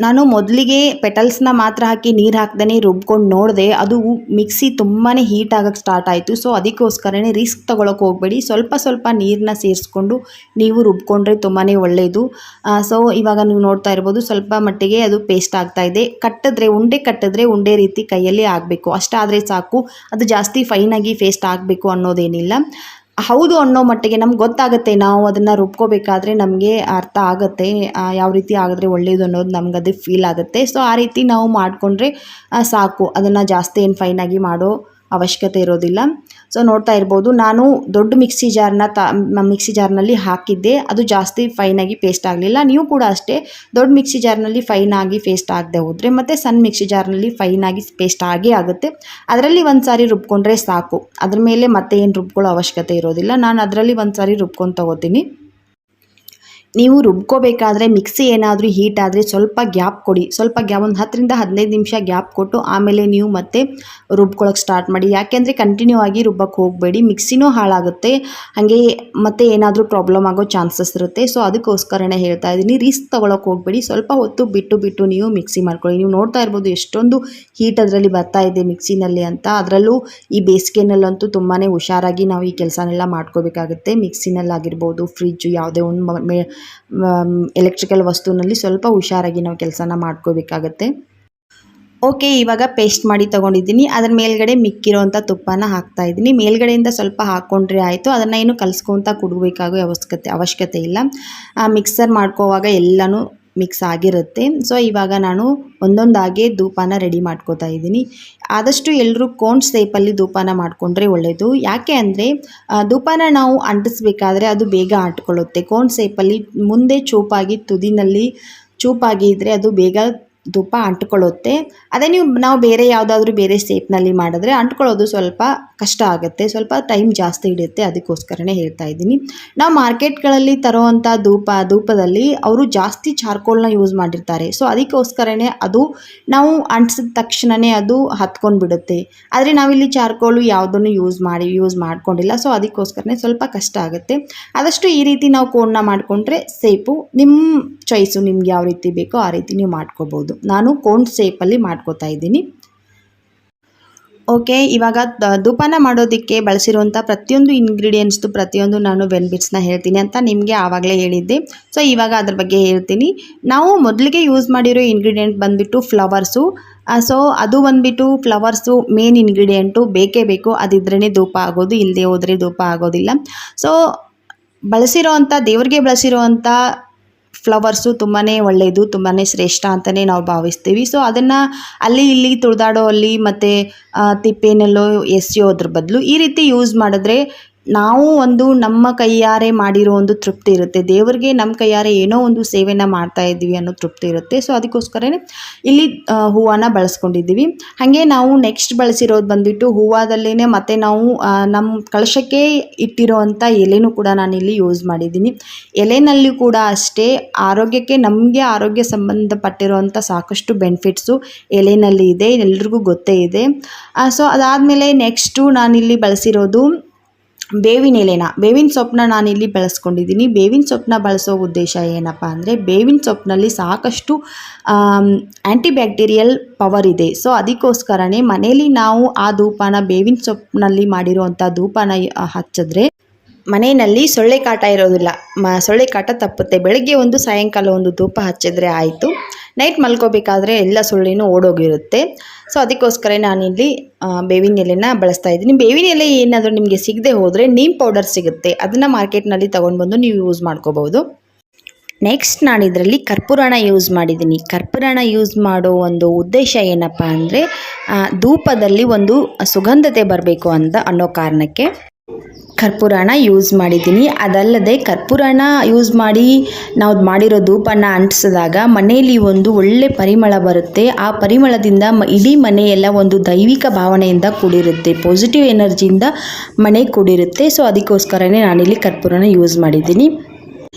ನಾನು ಮೊದಲಿಗೆ ಪೆಟಲ್ಸ್ನ ಮಾತ್ರ ಹಾಕಿ ನೀರು ಹಾಕ್ದೇ ರುಬ್ಕೊಂಡು ನೋಡಿದೆ, ಅದು ಮಿಕ್ಸಿ ತುಂಬಾ ಹೀಟ್ ಆಗೋಕ್ಕೆ ಸ್ಟಾರ್ಟ್ ಆಯಿತು. ಸೊ ಅದಕ್ಕೋಸ್ಕರನೇ ರಿಸ್ಕ್ ತೊಗೊಳಕ್ಕೆ ಹೋಗಬೇಡಿ. ಸ್ವಲ್ಪ ನೀರನ್ನ ಸೇರಿಸ್ಕೊಂಡು ನೀವು ರುಬ್ಕೊಂಡ್ರೆ ತುಂಬಾ ಒಳ್ಳೆಯದು. ಸೊ ಇವಾಗ ನೀವು ನೋಡ್ತಾ ಇರ್ಬೋದು, ಸ್ವಲ್ಪ ಮಟ್ಟಿಗೆ ಅದು ಪೇಸ್ಟ್ ಆಗ್ತಾಯಿದೆ. ಉಂಡೆ ಕಟ್ಟಿದ್ರೆ ಉಂಡೆ ರೀತಿ ಕೈಯಲ್ಲಿ ಆಗಬೇಕು, ಅಷ್ಟಾದರೆ ಸಾಕು. ಅದು ಜಾಸ್ತಿ ಫೈನಾಗಿ ಪೇಸ್ಟ್ ಆಗಬೇಕು ಅನ್ನೋದೇನಿಲ್ಲ. ಹೌದು ಅನ್ನೋ ಮಟ್ಟಿಗೆ ನಮ್ಗೆ ಗೊತ್ತಾಗುತ್ತೆ. ನಾವು ಅದನ್ನು ರುಬ್ಕೋಬೇಕಾದ್ರೆ ನಮಗೆ ಅರ್ಥ ಆಗುತ್ತೆ ಯಾವ ರೀತಿ ಆಗಿದ್ರೆ ಒಳ್ಳೆಯದು ಅನ್ನೋದು ನಮ್ಗೆ ಅದು ಫೀಲ್ ಆಗುತ್ತೆ. ಸೊ ಆ ರೀತಿ ನಾವು ಮಾಡಿಕೊಂಡ್ರೆ ಸಾಕು. ಅದನ್ನು ಜಾಸ್ತಿ ಏನು ಫೈನಾಗಿ ಮಾಡೋ ಅವಶ್ಯಕತೆ ಇರೋದಿಲ್ಲ. ಸೊ ನೋಡ್ತಾ ಇರ್ಬೋದು, ನಾನು ದೊಡ್ಡ ಮಿಕ್ಸಿ ಜಾರ್ನಲ್ಲಿ ಹಾಕಿದ್ದೆ, ಅದು ಜಾಸ್ತಿ ಫೈನಾಗಿ ಪೇಸ್ಟ್ ಆಗಲಿಲ್ಲ. ನೀವು ಕೂಡ ಅಷ್ಟೇ ದೊಡ್ಡ ಮಿಕ್ಸಿ ಜಾರ್ನಲ್ಲಿ ಫೈನಾಗಿ ಪೇಸ್ಟ್ ಆಗದೆ ಹೋದರೆ ಮತ್ತು ಸಣ್ಣ ಮಿಕ್ಸಿ ಜಾರ್ನಲ್ಲಿ ಫೈನಾಗಿ ಪೇಸ್ಟ್ ಆಗೇ ಆಗುತ್ತೆ. ಅದರಲ್ಲಿ ಒಂದು ಸಾರಿ ರುಬ್ಕೊಂಡ್ರೆ ಸಾಕು. ಅದ್ರ ಮೇಲೆ ಮತ್ತೆ ಏನು ರುಬ್ಕೊಳ್ಳೋ ಅವಶ್ಯಕತೆ ಇರೋದಿಲ್ಲ. ನಾನು ಅದರಲ್ಲಿ ಒಂದು ಸಾರಿ ರುಬ್ಕೊಂಡು ತೊಗೋತೀನಿ. ನೀವು ರುಬ್ಕೋಬೇಕಾದ್ರೆ ಮಿಕ್ಸಿ ಏನಾದರೂ ಹೀಟ್ ಆದರೆ ಸ್ವಲ್ಪ ಗ್ಯಾಪ್ ಕೊಡಿ. ಒಂದು 10ರಿಂದ 15 ನಿಮಿಷ ಗ್ಯಾಪ್ ಕೊಟ್ಟು ಆಮೇಲೆ ನೀವು ಮತ್ತೆ ರುಬ್ಕೊಳ್ಳೋಕೆ ಸ್ಟಾರ್ಟ್ ಮಾಡಿ. ಯಾಕೆಂದರೆ ಕಂಟಿನ್ಯೂ ಆಗಿ ರುಬ್ಬಕ್ಕೆ ಹೋಗಬೇಡಿ, ಮಿಕ್ಸಿನೂ ಹಾಳಾಗುತ್ತೆ, ಹಾಗೆ ಮತ್ತೆ ಏನಾದರೂ ಪ್ರಾಬ್ಲಮ್ ಆಗೋ ಚಾನ್ಸಸ್ ಇರುತ್ತೆ. ಸೊ ಅದಕ್ಕೋಸ್ಕರನೇ ಹೇಳ್ತಾ ಇದ್ದೀನಿ, ರಿಸ್ಕ್ ತೊಗೊಳಕ್ಕೆ ಹೋಗಬೇಡಿ. ಸ್ವಲ್ಪ ಹೊತ್ತು ಬಿಟ್ಟು ನೀವು ಮಿಕ್ಸಿ ಮಾಡ್ಕೊಳ್ಳಿ. ನೀವು ನೋಡ್ತಾ ಇರ್ಬೋದು ಎಷ್ಟೊಂದು ಹೀಟ್ ಅದರಲ್ಲಿ ಬರ್ತಾ ಇದೆ ಮಿಕ್ಸಿನಲ್ಲಿ ಅಂತ. ಅದರಲ್ಲೂ ಈ ಬೇಸಿಗೆನಲ್ಲಂತೂ ತುಂಬಾ ಹುಷಾರಾಗಿ ನಾವು ಈ ಕೆಲಸನೆಲ್ಲ ಮಾಡ್ಕೋಬೇಕಾಗುತ್ತೆ. ಮಿಕ್ಸಿನಲ್ಲಾಗಿರ್ಬೋದು, ಫ್ರಿಜ್ಜು, ಯಾವುದೇ ಒಂದು ಎಲೆಕ್ಟ್ರಿಕಲ್ ವಸ್ತುವಿನಲ್ಲಿ ಸ್ವಲ್ಪ ಹುಷಾರಾಗಿ ನಾವು ಕೆಲಸನ ಮಾಡ್ಕೋಬೇಕಾಗತ್ತೆ. ಓಕೆ, ಇವಾಗ ಪೇಸ್ಟ್ ಮಾಡಿ ತೊಗೊಂಡಿದ್ದೀನಿ. ಅದರ ಮೇಲ್ಗಡೆ ಮಿಕ್ಕಿರೋಂಥ ತುಪ್ಪನ ಹಾಕ್ತಾಯಿದ್ದೀನಿ. ಮೇಲ್ಗಡೆಯಿಂದ ಸ್ವಲ್ಪ ಹಾಕ್ಕೊಂಡ್ರೆ ಆಯಿತು. ಅದನ್ನು ಏನು ಕಲಿಸ್ಕೊತ ಕುಡಬೇಕಾಗೋ ಅವಶ್ಯಕತೆ ಇಲ್ಲ. ಮಿಕ್ಸರ್ ಮಾಡ್ಕೋವಾಗ ಎಲ್ಲನೂ ಮಿಕ್ಸ್ ಆಗಿರುತ್ತೆ. ಸೊ ಇವಾಗ ನಾನು ಒಂದೊಂದಾಗೆ ಧೂಪನ ರೆಡಿ ಮಾಡ್ಕೋತಾ ಇದ್ದೀನಿ. ಆದಷ್ಟು ಎಲ್ಲರೂ ಕೋನ್ ಶೇಪಲ್ಲಿ ಧೂಪನ ಮಾಡಿಕೊಂಡ್ರೆ ಒಳ್ಳೆಯದು. ಯಾಕೆ ಅಂದರೆ ಧೂಪನ ನಾವು ಅಂಟಿಸ್ಬೇಕಾದ್ರೆ ಅದು ಬೇಗ ಅಂಟ್ಕೊಳ್ಳುತ್ತೆ. ಕೋನ್ ಶೇಪಲ್ಲಿ ಮುಂದೆ ಚೂಪಾಗಿ ತುದಿನಲ್ಲಿ ಚೂಪಾಗಿ ಇದ್ದರೆ ಅದು ಬೇಗ ಧೂಪ ಅಂಟ್ಕೊಳ್ಳುತ್ತೆ. ಅದೇ ನಾವು ಬೇರೆ ಶೇಪ್ನಲ್ಲಿ ಮಾಡಿದ್ರೆ ಅಂಟ್ಕೊಳ್ಳೋದು ಸ್ವಲ್ಪ ಕಷ್ಟ ಆಗುತ್ತೆ, ಸ್ವಲ್ಪ ಟೈಮ್ ಜಾಸ್ತಿ ಹಿಡಿಯುತ್ತೆ. ಅದಕ್ಕೋಸ್ಕರನೇ ಹೇಳ್ತಾ ಇದ್ದೀನಿ. ನಾವು ಮಾರ್ಕೆಟ್ಗಳಲ್ಲಿ ತರೋವಂಥ ಧೂಪದಲ್ಲಿ ಅವರು ಜಾಸ್ತಿ ಚಾರ್ಕೋಲ್ನ ಯೂಸ್ ಮಾಡಿರ್ತಾರೆ. ಸೊ ಅದಕ್ಕೋಸ್ಕರನೇ ಅದು ನಾವು ಅಂಟಿಸಿದ ತಕ್ಷಣವೇ ಅದು ಹತ್ಕೊಂಡು ಬಿಡುತ್ತೆ. ಆದರೆ ನಾವಿಲ್ಲಿ ಚಾರ್ಕೋಲು ಯಾವುದನ್ನು ಯೂಸ್ ಮಾಡ್ಕೊಂಡಿಲ್ಲ. ಸೊ ಅದಕ್ಕೋಸ್ಕರನೇ ಸ್ವಲ್ಪ ಕಷ್ಟ ಆಗುತ್ತೆ. ಆದಷ್ಟು ಈ ರೀತಿ ನಾವು ಕೋನ್ನ ಮಾಡಿಕೊಂಡ್ರೆ ಸೇಫು. ನಿಮ್ಮ ಚಾಯ್ಸು, ನಿಮ್ಗೆ ಯಾವ ರೀತಿ ಬೇಕೋ ಆ ರೀತಿ ನೀವು ಮಾಡ್ಕೋಬೋದು. ನಾನು ಕೋನ್ ಶೇಪಲ್ಲಿ ಮಾಡ್ಕೋತಾ ಇದ್ದೀನಿ. ಓಕೆ, ಇವಾಗ ಧೂಪನ ಮಾಡೋದಕ್ಕೆ ಬಳಸಿರುವಂಥ ಪ್ರತಿಯೊಂದು ಇಂಗ್ರೀಡಿಯೆಂಟ್ಸ್ದು ಪ್ರತಿಯೊಂದು ನಾನು ಬೆನಿಫಿಟ್ಸ್ನ ಹೇಳ್ತೀನಿ ಅಂತ ನಿಮಗೆ ಆವಾಗಲೇ ಹೇಳಿದ್ದೆ. ಸೊ ಇವಾಗ ಅದ್ರ ಬಗ್ಗೆ ಹೇಳ್ತೀನಿ. ನಾವು ಮೊದಲಿಗೆ ಯೂಸ್ ಮಾಡಿರೋ ಇಂಗ್ರೀಡಿಯೆಂಟ್ ಬಂದುಬಿಟ್ಟು ಫ್ಲವರ್ಸು. ಸೊ ಅದು ಬಂದುಬಿಟ್ಟು ಫ್ಲವರ್ಸು ಮೇನ್ ಇಂಗ್ರೀಡಿಯೆಂಟು, ಬೇಕೇ ಬೇಕು. ಅದಿದ್ರೇ ಧೂಪ ಆಗೋದು, ಇಲ್ಲದೆ ಹೋದರೆ ಧೂಪ ಆಗೋದಿಲ್ಲ. ಸೊ ದೇವರಿಗೆ ಬಳಸಿರೋವಂಥ ಫ್ಲವರ್ಸು ತುಂಬಾ ಒಳ್ಳೆಯದು, ತುಂಬಾ ಶ್ರೇಷ್ಠ ಅಂತಲೇ ನಾವು ಭಾವಿಸ್ತೀವಿ. ಸೊ ಅದನ್ನು ಅಲ್ಲಿ ಇಲ್ಲಿ ತುಳಿದಾಡೋ ಅಲ್ಲಿ ಮತ್ತು ತಿಪ್ಪೆನಲ್ಲೋ ಎಸೆಯೋದ್ರ ಬದಲು ಈ ರೀತಿ ಯೂಸ್ ಮಾಡಿದ್ರೆ ನಾವು ನಮ್ಮ ಕೈಯಾರೆ ಮಾಡಿರೋ ಒಂದು ತೃಪ್ತಿ ಇರುತ್ತೆ. ದೇವರಿಗೆ ನಮ್ಮ ಕೈಯಾರೆ ಏನೋ ಒಂದು ಸೇವೆನ ಮಾಡ್ತಾ ಇದ್ದೀವಿ ಅನ್ನೋ ತೃಪ್ತಿ ಇರುತ್ತೆ. ಸೊ ಅದಕ್ಕೋಸ್ಕರನೇ ಇಲ್ಲಿ ಹೂವನ್ನ ಬಳಸ್ಕೊಂಡಿದ್ದೀವಿ. ಹಾಗೆ ನಾವು ನೆಕ್ಸ್ಟ್ ಬಳಸಿರೋದು ಬಂದುಬಿಟ್ಟು ಹೂವದಲ್ಲೇ ಮತ್ತು ನಾವು ನಮ್ಮ ಕಳಶಕ್ಕೆ ಇಟ್ಟಿರೋ ಅಂಥ ಎಲೆನೂ ಕೂಡ ನಾನಿಲ್ಲಿ ಯೂಸ್ ಮಾಡಿದ್ದೀನಿ. ಎಲೆನಲ್ಲಿ ಕೂಡ ಅಷ್ಟೇ ನಮಗೆ ಆರೋಗ್ಯ ಸಂಬಂಧಪಟ್ಟಿರೋವಂಥ ಸಾಕಷ್ಟು ಬೆನಿಫಿಟ್ಸು ಎಲೆನಲ್ಲಿ ಇದೆ, ಎಲ್ರಿಗೂ ಗೊತ್ತೇ ಇದೆ. ಸೊ ಅದಾದಮೇಲೆ ನೆಕ್ಸ್ಟು ನಾನಿಲ್ಲಿ ಬಳಸಿರೋದು ಬೇವಿನ ಸೊಪ್ಪನ್ನ ನಾನಿಲ್ಲಿ ಬಳಸ್ಕೊಂಡಿದ್ದೀನಿ. ಬೇವಿನ ಸೊಪ್ಪನ್ನ ಬಳಸೋ ಉದ್ದೇಶ ಏನಪ್ಪ ಅಂದರೆ, ಬೇವಿನ ಸೊಪ್ಪಿನಲ್ಲಿ ಸಾಕಷ್ಟು ಆ್ಯಂಟಿ ಬ್ಯಾಕ್ಟೀರಿಯಲ್ ಪವರ್ ಇದೆ. ಸೊ ಅದಕ್ಕೋಸ್ಕರನೇ ಮನೇಲಿ ನಾವು ಆ ಧೂಪನ ಬೇವಿನ ಸೊಪ್ಪಿನಲ್ಲಿ ಮಾಡಿರುವಂಥ ಧೂಪನ ಹಚ್ಚಿದ್ರೆ ಮನೆಯಲ್ಲಿ ಸೊಳ್ಳೆ ಕಾಟ ಇರೋದಿಲ್ಲ, ಸೊಳ್ಳೆ ಕಾಟ ತಪ್ಪುತ್ತೆ. ಬೆಳಗ್ಗೆ ಒಂದು, ಸಾಯಂಕಾಲ ಒಂದು ಧೂಪ ಹಚ್ಚಿದ್ರೆ ಆಯಿತು. ನೈಟ್ ಮಲ್ಕೋಬೇಕಾದ್ರೆ ಎಲ್ಲ ಸೊಳ್ಳೆನೂ ಓಡೋಗಿರುತ್ತೆ. ಸೊ ಅದಕ್ಕೋಸ್ಕರ ನಾನಿಲ್ಲಿ ಬೇವಿನ ಎಲೆನ ಬಳಸ್ತಾ ಇದ್ದೀನಿ. ಬೇವಿನ ಎಲೆ ಏನಾದರೂ ನಿಮಗೆ ಸಿಗದೆ ಹೋದರೆ ನೀಮ್ ಪೌಡರ್ ಸಿಗುತ್ತೆ, ಅದನ್ನು ಮಾರ್ಕೆಟ್ನಲ್ಲಿ ತೊಗೊಂಡು ಬಂದು ನೀವು ಯೂಸ್ ಮಾಡ್ಕೋಬೋದು. ನೆಕ್ಸ್ಟ್ ನಾನು ಇದರಲ್ಲಿ ಕರ್ಪೂರನ ಯೂಸ್ ಮಾಡಿದ್ದೀನಿ. ಕರ್ಪೂರನ ಯೂಸ್ ಮಾಡೋ ಒಂದು ಉದ್ದೇಶ ಏನಪ್ಪ ಅಂದರೆ, ಧೂಪದಲ್ಲಿ ಒಂದು ಸುಗಂಧತೆ ಬರಬೇಕು ಅನ್ನೋ ಕಾರಣಕ್ಕೆ. ಕರ್ಪೂರನ ಯೂಸ್ ಮಾಡಿದ್ದೀನಿ. ಅದಲ್ಲದೆ ಕರ್ಪೂರನ ಯೂಸ್ ಮಾಡಿ ನಾವು ಮಾಡಿರೋ ಧೂಪನ ಅಂಟಿಸಿದಾಗ ಮನೆಯಲ್ಲಿ ಒಂದು ಒಳ್ಳೆ ಪರಿಮಳ ಬರುತ್ತೆ. ಆ ಪರಿಮಳದಿಂದ ಇಡೀ ಮನೆಯೆಲ್ಲ ಒಂದು ದೈವಿಕ ಭಾವನೆಯಿಂದ ಕೂಡಿರುತ್ತೆ, ಪಾಸಿಟಿವ್ ಎನರ್ಜಿಯಿಂದ ಮನೆ ಕೂಡಿರುತ್ತೆ. ಸೊ ಅದಕ್ಕೋಸ್ಕರನೇ ನಾನಿಲ್ಲಿ ಕರ್ಪೂರನ ಯೂಸ್ ಮಾಡಿದ್ದೀನಿ.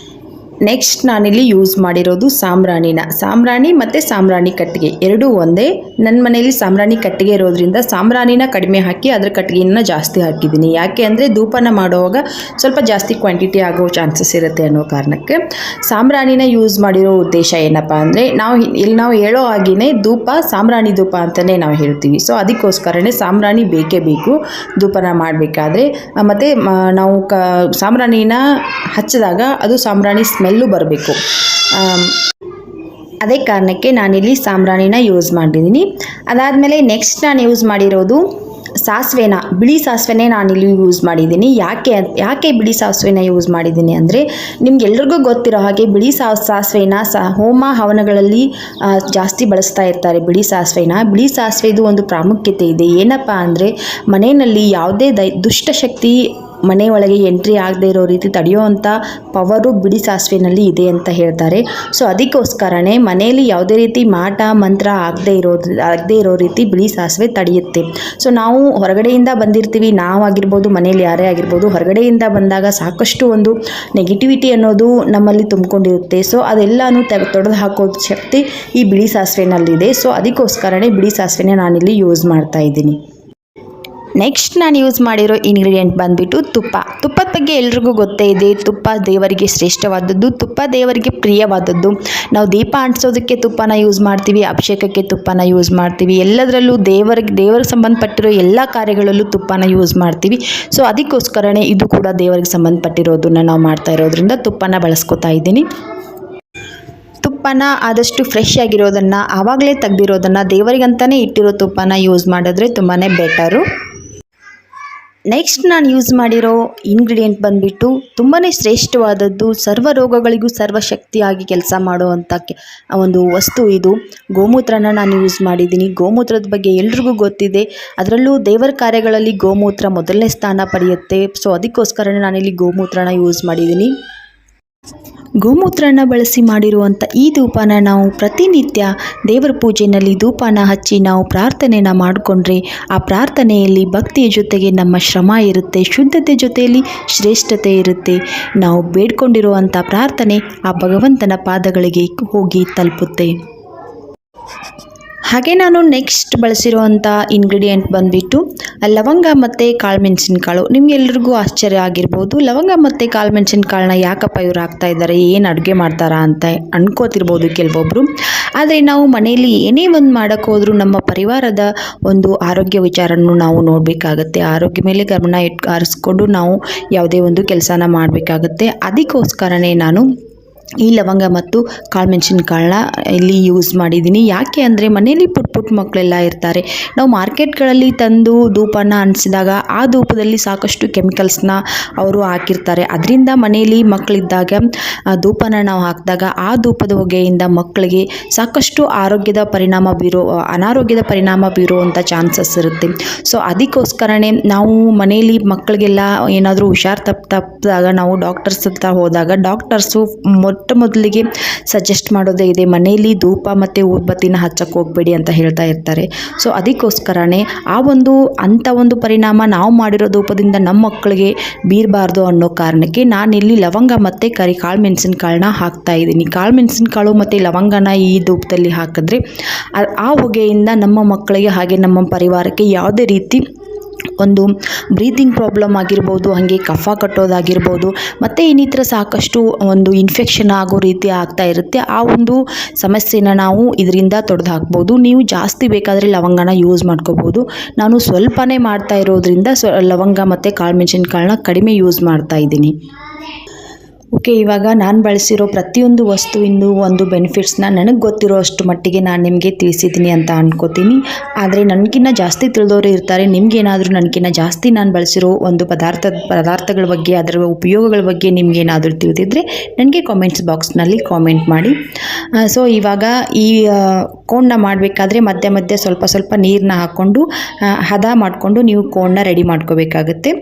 ನೆಕ್ಸ್ಟ್ ನಾನಿಲ್ಲಿ ಯೂಸ್ ಮಾಡಿರೋದು ಸಾಂಬ್ರಾಣಿ ಮತ್ತು ಸಾಂಬ್ರಾಣಿ ಕಟ್ಟಿಗೆ ಎರಡೂ ಒಂದೇ. ನನ್ನ ಮನೆಯಲ್ಲಿ ಸಾಂಬ್ರಾಣಿ ಕಟ್ಟಿಗೆ ಇರೋದ್ರಿಂದ ಸಾಂಬ್ರಾಣಿನ ಕಡಿಮೆ ಹಾಕಿ ಅದರ ಕಟ್ಟಿಗೆಯನ್ನು ಜಾಸ್ತಿ ಹಾಕಿದ್ದೀನಿ. ಯಾಕೆ ಅಂದರೆ ಧೂಪನ ಮಾಡುವಾಗ ಸ್ವಲ್ಪ ಜಾಸ್ತಿ ಕ್ವಾಂಟಿಟಿ ಆಗೋ ಚಾನ್ಸಸ್ ಇರುತ್ತೆ ಅನ್ನೋ ಕಾರಣಕ್ಕೆ ಸಾಂಬ್ರಾಣಿನ ಯೂಸ್ ಮಾಡಿರೋ ಉದ್ದೇಶ ಏನಪ್ಪ ಅಂದರೆ ನಾವು ಹೇಳೋ ಹಾಗೆಯೇ ಸಾಂಬ್ರಾಣಿ ಧೂಪ ಅಂತಲೇ ನಾವು ಹೇಳ್ತೀವಿ. ಸೊ ಅದಕ್ಕೋಸ್ಕರನೇ ಸಾಂಬ್ರಾಣಿ ಬೇಕೇ ಬೇಕು ಧೂಪನ ಮಾಡಬೇಕಾದ್ರೆ. ಮತ್ತು ನಾವು ಸಾಂಬ್ರಾಣಿನ ಹಚ್ಚಿದಾಗ ಅದು ಸಾಂಬ್ರಾಣಿ ಸ್ಮೆಲ್ಲು ಬರಬೇಕು. ಅದೇ ಕಾರಣಕ್ಕೆ ನಾನಿಲ್ಲಿ ಸಾಂಬ್ರಾಣಿನ ಯೂಸ್ ಮಾಡಿದ್ದೀನಿ. ಅದಾದಮೇಲೆ ನೆಕ್ಸ್ಟ್ ನಾನು ಯೂಸ್ ಮಾಡಿರೋದು ಬಿಳಿ ಸಾಸಿವೆನೇ ನಾನಿಲ್ಲಿ ಯೂಸ್ ಮಾಡಿದ್ದೀನಿ. ಯಾಕೆ ಬಿಳಿ ಸಾಸಿವೆನ ಯೂಸ್ ಮಾಡಿದ್ದೀನಿ ಅಂದರೆ ನಿಮ್ಗೆಲ್ರಿಗೂ ಗೊತ್ತಿರೋ ಹಾಗೆ ಬಿಳಿ ಸಾಸಿವೆನ ಹೋಮ ಹವನಗಳಲ್ಲಿ ಜಾಸ್ತಿ ಬಳಸ್ತಾ ಇರ್ತಾರೆ. ಬಿಳಿ ಸಾಸಿವೆದು ಒಂದು ಪ್ರಾಮುಖ್ಯತೆ ಇದೆ. ಏನಪ್ಪ ಅಂದರೆ ಮನೆಯಲ್ಲಿ ಯಾವುದೇ ದುಷ್ಟಶಕ್ತಿ ಮನೆಯೊಳಗೆ ಎಂಟ್ರಿ ಆಗದೆ ಇರೋ ರೀತಿ ತಡೆಯುವಂಥ ಪವರು ಬಿಳಿ ಸಾಸಿವೆನಲ್ಲಿ ಇದೆ ಅಂತ ಹೇಳ್ತಾರೆ. ಸೊ ಅದಕ್ಕೋಸ್ಕರನೇ ಮನೆಯಲ್ಲಿ ಯಾವುದೇ ರೀತಿ ಮಾಟ ಮಂತ್ರ ಆಗದೆ ಇರೋ ರೀತಿ ಬಿಳಿ ಸಾಸಿವೆ ತಡೆಯುತ್ತೆ. ಸೊ ನಾವು ಹೊರಗಡೆಯಿಂದ ಬಂದಿರ್ತೀವಿ, ನಾವಾಗಿರ್ಬೋದು ಮನೇಲಿ ಯಾರೇ ಆಗಿರ್ಬೋದು, ಹೊರಗಡೆಯಿಂದ ಬಂದಾಗ ಸಾಕಷ್ಟು ಒಂದು ನೆಗೆಟಿವಿಟಿ ಅನ್ನೋದು ನಮ್ಮಲ್ಲಿ ತುಂಬಿಕೊಂಡಿರುತ್ತೆ. ಸೊ ಅದೆಲ್ಲನೂ ತೊಡೆದು ಹಾಕೋದು ಶಕ್ತಿ ಈ ಬಿಳಿ ಸಾಸಿವೆನಲ್ಲಿದೆ. ಸೊ ಅದಕ್ಕೋಸ್ಕರನೇ ಬಿಳಿ ಸಾಸಿವೆನ ನಾನಿಲ್ಲಿ ಯೂಸ್ ಮಾಡ್ತಾ ಇದ್ದೀನಿ. ನೆಕ್ಸ್ಟ್ ನಾನು ಯೂಸ್ ಮಾಡಿರೋ ಇಂಗ್ರೀಡಿಯೆಂಟ್ ಬಂದುಬಿಟ್ಟು ತುಪ್ಪದ ಬಗ್ಗೆ ಎಲ್ರಿಗೂ ಗೊತ್ತೇ ಇದೆ. ತುಪ್ಪ ದೇವರಿಗೆ ಶ್ರೇಷ್ಠವಾದದ್ದು, ತುಪ್ಪ ದೇವರಿಗೆ ಪ್ರಿಯವಾದದ್ದು. ನಾವು ದೀಪ ಅಂಟಿಸೋದಕ್ಕೆ ತುಪ್ಪನ ಯೂಸ್ ಮಾಡ್ತೀವಿ, ಅಭಿಷೇಕಕ್ಕೆ ತುಪ್ಪನ ಯೂಸ್ ಮಾಡ್ತೀವಿ, ಎಲ್ಲದರಲ್ಲೂ ದೇವರಿಗೆ ಸಂಬಂಧಪಟ್ಟಿರೋ ಎಲ್ಲ ಕಾರ್ಯಗಳಲ್ಲೂ ತುಪ್ಪನ ಯೂಸ್ ಮಾಡ್ತೀವಿ. ಸೊ ಅದಕ್ಕೋಸ್ಕರನೇ ಇದು ಕೂಡ ದೇವರಿಗೆ ಸಂಬಂಧಪಟ್ಟಿರೋದನ್ನು ನಾವು ಮಾಡ್ತಾ ಇರೋದ್ರಿಂದ ತುಪ್ಪನ ಬಳಸ್ಕೊತಾ ಇದ್ದೀನಿ. ತುಪ್ಪನ ಆದಷ್ಟು ಫ್ರೆಶ್ ಆಗಿರೋದನ್ನು, ಆವಾಗಲೇ ತೆಗೆದಿರೋದನ್ನು, ದೇವರಿಗಂತಲೇ ಇಟ್ಟಿರೋ ತುಪ್ಪನ ಯೂಸ್ ಮಾಡಿದ್ರೆ ತುಂಬಾ ಬೆಟರು. ನೆಕ್ಸ್ಟ್ ನಾನು ಯೂಸ್ ಮಾಡಿರೋ ಇಂಗ್ರೀಡಿಯೆಂಟ್ ಬಂದುಬಿಟ್ಟು ತುಂಬಾ ಶ್ರೇಷ್ಠವಾದದ್ದು, ಸರ್ವ ರೋಗಗಳಿಗೂ ಸರ್ವಶಕ್ತಿಯಾಗಿ ಕೆಲಸ ಮಾಡುವಂಥ ಒಂದು ವಸ್ತು ಇದು. ಗೋಮೂತ್ರನ ನಾನು ಯೂಸ್ ಮಾಡಿದ್ದೀನಿ. ಗೋಮೂತ್ರದ ಬಗ್ಗೆ ಎಲ್ರಿಗೂ ಗೊತ್ತಿದೆ. ಅದರಲ್ಲೂ ದೇವರ ಕಾರ್ಯಗಳಲ್ಲಿ ಗೋಮೂತ್ರ ಮೊದಲನೇ ಸ್ಥಾನ ಪಡೆಯುತ್ತೆ. ಸೊ ಅದಕ್ಕೋಸ್ಕರನೇ ನಾನಿಲ್ಲಿ ಗೋಮೂತ್ರನ ಯೂಸ್ ಮಾಡಿದ್ದೀನಿ. ಗೋಮೂತ್ರನ ಬಳಸಿ ಮಾಡಿರುವಂಥ ಈ ಧೂಪನ ನಾವು ಪ್ರತಿನಿತ್ಯ ದೇವರ ಪೂಜೆಯಲ್ಲಿ ಧೂಪನ ಹಚ್ಚಿ ನಾವು ಪ್ರಾರ್ಥನೆನ ಮಾಡಿಕೊಂಡ್ರೆ ಆ ಪ್ರಾರ್ಥನೆಯಲ್ಲಿ ಭಕ್ತಿಯ ಜೊತೆಗೆ ನಮ್ಮ ಶ್ರಮ ಇರುತ್ತೆ, ಶುದ್ಧತೆ ಜೊತೆಯಲ್ಲಿ ಶ್ರೇಷ್ಠತೆ ಇರುತ್ತೆ. ನಾವು ಬೇಡ್ಕೊಂಡಿರುವಂಥ ಪ್ರಾರ್ಥನೆ ಆ ಭಗವಂತನ ಪಾದಗಳಿಗೆ ಹೋಗಿ ತಲುಪುತ್ತೆ. ಹಾಗೆ ನಾನು ನೆಕ್ಸ್ಟ್ ಬಳಸಿರುವಂಥ ಇಂಗ್ರೀಡಿಯೆಂಟ್ ಬಂದುಬಿಟ್ಟು ಲವಂಗ ಮತ್ತು ಕಾಳುಮೆಣಸಿನಕಾಳು. ನಿಮಗೆಲ್ರಿಗೂ ಆಶ್ಚರ್ಯ ಆಗಿರ್ಬೋದು, ಲವಂಗ ಮತ್ತು ಕಾಳುಮೆಣಸಿನಕಾಳನ್ನ ಯಾಕಪ್ಪ ಇವ್ರು ಹಾಕ್ತಾ ಇದ್ದಾರೆ, ಏನು ಅಡುಗೆ ಮಾಡ್ತಾರಾ ಅಂತ ಅನ್ಕೋತಿರ್ಬೋದು ಕೆಲವೊಬ್ಬರು. ಆದರೆ ನಾವು ಮನೆಯಲ್ಲಿ ಏನೇ ಒಂದು ಮಾಡೋಕ್ಕೋದ್ರೂ ನಮ್ಮ ಪರಿವಾರದ ಒಂದು ಆರೋಗ್ಯ ವಿಚಾರನೂ ನಾವು ನೋಡಬೇಕಾಗತ್ತೆ. ಆರೋಗ್ಯ ಮೇಲೆ ಗಮನ ಹರಿಸ್ಕೊಂಡು ನಾವು ಯಾವುದೇ ಒಂದು ಕೆಲಸನ ಮಾಡಬೇಕಾಗತ್ತೆ. ಅದಕ್ಕೋಸ್ಕರನೇ ನಾನು ಈ ಲವಂಗ ಮತ್ತು ಕಾಳುಮೆಣಸಿನಕಾಳನ್ನ ಇಲ್ಲಿ ಯೂಸ್ ಮಾಡಿದ್ದೀನಿ. ಯಾಕೆ ಅಂದರೆ ಮನೆಯಲ್ಲಿ ಪುಟ್ಟ ಮಕ್ಕಳೆಲ್ಲ ಇರ್ತಾರೆ. ನಾವು ಮಾರ್ಕೆಟ್ಗಳಲ್ಲಿ ತಂದು ಧೂಪನ ಅಂಟಿಸಿದಾಗ ಆ ಧೂಪದಲ್ಲಿ ಸಾಕಷ್ಟು ಕೆಮಿಕಲ್ಸ್ನ ಅವರು ಹಾಕಿರ್ತಾರೆ. ಅದರಿಂದ ಮನೆಯಲ್ಲಿ ಮಕ್ಕಳಿದ್ದಾಗ ಧೂಪನ ನಾವು ಹಾಕಿದಾಗ ಆ ಧೂಪದ ಹೊಗೆಯಿಂದ ಮಕ್ಕಳಿಗೆ ಸಾಕಷ್ಟು ಅನಾರೋಗ್ಯದ ಪರಿಣಾಮ ಬೀರುವಂಥ ಚಾನ್ಸಸ್ ಇರುತ್ತೆ. ಸೊ ಅದಕ್ಕೋಸ್ಕರನೇ ನಾವು ಮನೆಯಲ್ಲಿ ಮಕ್ಕಳಿಗೆಲ್ಲ ಏನಾದರೂ ಹುಷಾರು ತಪ್ಪಿದಾಗ ನಾವು ಡಾಕ್ಟರ್ಸ್ ಹತ್ರ ಹೋದಾಗ ಡಾಕ್ಟರ್ಸು ಮೊದಲಿಗೆ ಸಜೆಸ್ಟ್ ಮಾಡೋದೇ ಇದೆ, ಮನೆಯಲ್ಲಿ ಧೂಪ ಮತ್ತು ಊದ್ಬತ್ತಿನ ಹಚ್ಚಕ್ಕೆ ಹೋಗಬೇಡಿ ಅಂತ ಹೇಳ್ತಾ ಇರ್ತಾರೆ. ಸೊ ಅದಕ್ಕೋಸ್ಕರನೇ ಅಂಥ ಒಂದು ಪರಿಣಾಮ ನಾವು ಮಾಡಿರೋ ಧೂಪದಿಂದ ನಮ್ಮ ಮಕ್ಕಳಿಗೆ ಬೀರಬಾರ್ದು ಅನ್ನೋ ಕಾರಣಕ್ಕೆ ನಾನಿಲ್ಲಿ ಲವಂಗ ಮತ್ತು ಕಾಳುಮೆಣಸಿನಕಾಳನ್ನ ಹಾಕ್ತಾ ಇದ್ದೀನಿ. ಕಾಳುಮೆಣಸಿನಕಾಳು ಮತ್ತು ಲವಂಗನ ಈ ಧೂಪದಲ್ಲಿ ಹಾಕಿದ್ರೆ ಆ ಹೊಗೆಯಿಂದ ನಮ್ಮ ಮಕ್ಕಳಿಗೆ ಹಾಗೆ ನಮ್ಮ ಪರಿವಾರಕ್ಕೆ ಯಾವುದೇ ರೀತಿ ಒಂದು ಬ್ರೀತಿಂಗ್ ಪ್ರಾಬ್ಲಮ್ ಆಗಿರ್ಬೋದು, ಹಾಗೆ ಕಫ ಕಟ್ಟೋದಾಗಿರ್ಬೋದು, ಮತ್ತು ಇನ್ನಿತರ ಸಾಕಷ್ಟು ಒಂದು ಇನ್ಫೆಕ್ಷನ್ ಆಗೋ ರೀತಿ ಆಗ್ತಾ ಇರುತ್ತೆ. ಆ ಒಂದು ಸಮಸ್ಯೆನ ನಾವು ಇದರಿಂದ ತೊಡೆದು ಹಾಕ್ಬೋದು. ನೀವು ಜಾಸ್ತಿ ಬೇಕಾದರೆ ಲವಂಗನ ಯೂಸ್ ಮಾಡ್ಕೋಬೋದು. ನಾನು ಸ್ವಲ್ಪನೇ ಮಾಡ್ತಾ ಇರೋದ್ರಿಂದ ಲವಂಗ ಮತ್ತು ಕಾಳುಮೆಣಸಿನಕಾಳನ್ನ ಕಡಿಮೆ ಯೂಸ್ ಮಾಡ್ತಾ ಇದ್ದೀನಿ. ಓಕೆ, ಇವಾಗ ನಾನು ಬಳಸಿರೋ ಪ್ರತಿಯೊಂದು ವಸ್ತುವಿಂದು ಒಂದು ಬೆನಿಫಿಟ್ಸ್ನ ನನಗೆ ಗೊತ್ತಿರೋ ಅಷ್ಟು ಮಟ್ಟಿಗೆ ನಾನು ನಿಮಗೆ ತಿಳಿಸಿದ್ದೀನಿ ಅಂತ ಅನ್ಕೋತೀನಿ. ಆದರೆ ನನಗಿನ್ನ ಜಾಸ್ತಿ ತಿಳಿದವರು ಇರ್ತಾರೆ. ನಿಮಗೇನಾದರೂ ನನಗಿನ್ನ ಜಾಸ್ತಿ ನಾನು ಬಳಸಿರೋ ಒಂದು ಪದಾರ್ಥಗಳ ಬಗ್ಗೆ, ಅದರ ಉಪಯೋಗಗಳ ಬಗ್ಗೆ ನಿಮಗೇನಾದರೂ ತಿಳಿದಿದ್ದರೆ ನನಗೆ ಕಾಮೆಂಟ್ಸ್ ಬಾಕ್ಸ್ನಲ್ಲಿ ಕಾಮೆಂಟ್ ಮಾಡಿ. ಸೊ ಇವಾಗ ಈ ಕೋಣನ್ನ ಮಾಡಬೇಕಾದ್ರೆ ಮಧ್ಯೆ ಮಧ್ಯೆ ಸ್ವಲ್ಪ ನೀರನ್ನ ಹಾಕ್ಕೊಂಡು ಹದ ಮಾಡಿಕೊಂಡು ನೀವು ಕೋಣನ್ನ ರೆಡಿ ಮಾಡ್ಕೋಬೇಕಾಗುತ್ತೆ.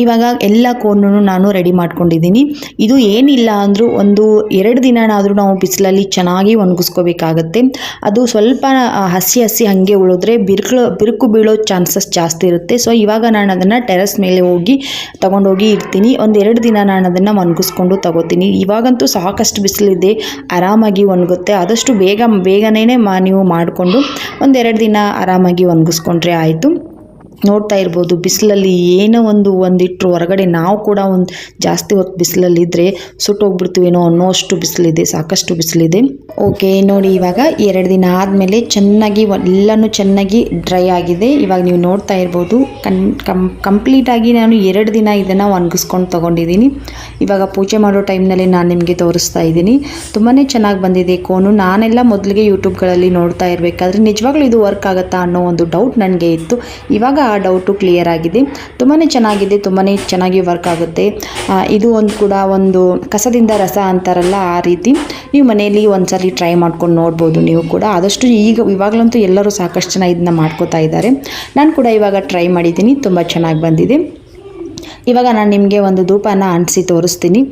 ಇವಾಗ ಎಲ್ಲ ಕೋನನ್ನು ನಾನು ರೆಡಿ ಮಾಡ್ಕೊಂಡಿದ್ದೀನಿ. ಇದು ಏನಿಲ್ಲ ಅಂದರೂ 1-2 ದಿನನಾದರೂ ನಾವು ಬಿಸಿಲಲ್ಲಿ ಚೆನ್ನಾಗಿ ಒಣಗಿಸ್ಕೋಬೇಕಾಗತ್ತೆ. ಅದು ಸ್ವಲ್ಪ ಹಸಿ ಹಾಗೆ ಉಳಿದ್ರೆ ಬಿರುಕು ಬೀಳೋ ಚಾನ್ಸಸ್ ಜಾಸ್ತಿ ಇರುತ್ತೆ. ಸೊ ಇವಾಗ ನಾನು ಅದನ್ನು ಟೆರೆಸ್ ಮೇಲೆ ಹೋಗಿ ತೊಗೊಂಡೋಗಿ ಇಡ್ತೀನಿ. 1-2 ದಿನ ನಾನು ಅದನ್ನು ಒಣಗಿಸ್ಕೊಂಡು ತಗೋತೀನಿ. ಇವಾಗಂತೂ ಸಾಕಷ್ಟು ಬಿಸಿಲಿದೆ, ಆರಾಮಾಗಿ ಒಣಗುತ್ತೆ. ಆದಷ್ಟು ಬೇಗನೇ ನೀವು ಮಾಡಿಕೊಂಡು 1-2 ದಿನ ಆರಾಮಾಗಿ ಒಣಗಿಸ್ಕೊಂಡ್ರೆ ಆಯಿತು. ನೋಡ್ತಾ ಇರ್ಬೋದು ಬಿಸಿಲಲ್ಲಿ ಏನೋ ಒಂದಿಟ್ಟರು ಹೊರಗಡೆ ನಾವು ಕೂಡ ಜಾಸ್ತಿ ಹೊತ್ತು ಬಿಸಿಲಲ್ಲಿದ್ದರೆ ಸುಟ್ಟೋಗ್ಬಿಡ್ತೀವೇನೋ ಅನ್ನೋಷ್ಟು ಬಿಸಿಲಿದೆ, ಸಾಕಷ್ಟು ಬಿಸಿಲಿದೆ. ಓಕೆ ನೋಡಿ, ಇವಾಗ 2 ದಿನ ಆದಮೇಲೆ ಚೆನ್ನಾಗಿ ಎಲ್ಲನೂ ಚೆನ್ನಾಗಿ ಡ್ರೈ ಆಗಿದೆ. ಇವಾಗ ನೀವು ನೋಡ್ತಾ ಇರ್ಬೋದು ಕಂಪ್ಲೀಟಾಗಿ ನಾನು 2 ದಿನ ಇದನ್ನು ಒಣಗಿಸ್ಕೊಂಡು ತೊಗೊಂಡಿದ್ದೀನಿ. ಇವಾಗ ಪೂಜೆ ಮಾಡೋ ಟೈಮ್ನಲ್ಲಿ ನಾನು ನಿಮಗೆ ತೋರಿಸ್ತಾ ಇದ್ದೀನಿ. ತುಂಬಾ ಚೆನ್ನಾಗಿ ಬಂದಿದೆ ಕೋನು. ನಾನೆಲ್ಲ ಮೊದಲಿಗೆ ಯೂಟ್ಯೂಬ್ಗಳಲ್ಲಿ ನೋಡ್ತಾ ಇರಬೇಕಾದ್ರೆ ನಿಜವಾಗ್ಲೂ ಇದು ವರ್ಕ್ ಆಗುತ್ತಾ ಅನ್ನೋ ಒಂದು ಡೌಟ್ ನನಗೆ ಇತ್ತು. ಇವಾಗ ಆ ಡೌಟು ಕ್ಲಿಯರ್ ಆಗಿದೆ. ತುಂಬಾ ಚೆನ್ನಾಗಿದೆ, ತುಂಬಾ ಚೆನ್ನಾಗಿ ವರ್ಕ್ ಆಗುತ್ತೆ. ಇದು ಒಂದು ಕಸದಿಂದ ರಸ ಅಂತಾರಲ್ಲ, ಆ ರೀತಿ ನೀವು ಮನೆಯಲ್ಲಿ ಒಂದ್ಸಲಿ ಟ್ರೈ ಮಾಡ್ಕೊಂಡು ನೋಡ್ಬೋದು ನೀವು ಕೂಡ. ಆದಷ್ಟು ಇವಾಗಲಂತೂ ಎಲ್ಲರೂ ಸಾಕಷ್ಟು ಜನ ಇದನ್ನ ಮಾಡ್ಕೋತಾ ಇದ್ದಾರೆ. ನಾನು ಕೂಡ ಇವಾಗ ಟ್ರೈ ಮಾಡಿದ್ದೀನಿ, ತುಂಬ ಚೆನ್ನಾಗಿ ಬಂದಿದೆ. ಇವಾಗ ನಾನು ನಿಮಗೆ ಒಂದು ಧೂಪನ ಅಂಟಿಸಿ ತೋರಿಸ್ತೀನಿ.